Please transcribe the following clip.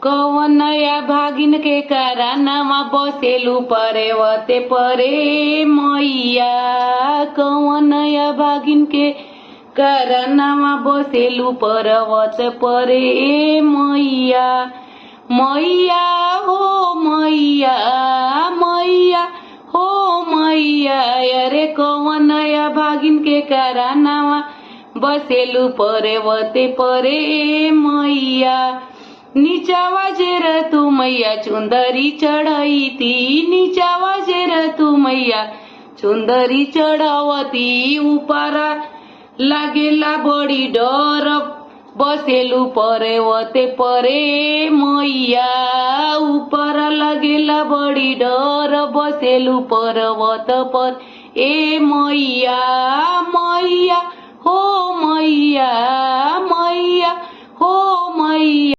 कवनया भागिन के करानामा बसेलु परेवते परे मैया। कवनया भागिन के करानामा बसेलु परवत परे मैया। मैया हो मैया, मैया हो मैया, अरे कवनया भागिन के करानामा बसेलु परेवते परे मैया। नीचा वाजेर तू मैया चुंदरी चढ़ाई थी, नीचा वाजेर तू मैया चुंदरी चढ़ावती। ऊपरा लागेला बड़ी डर बसेलु परेवते परे मैया। ऊपर लागेला बड़ी डर बसेलु पर्वत पर ए मैया। मैया हो मैया, मैया हो मैया।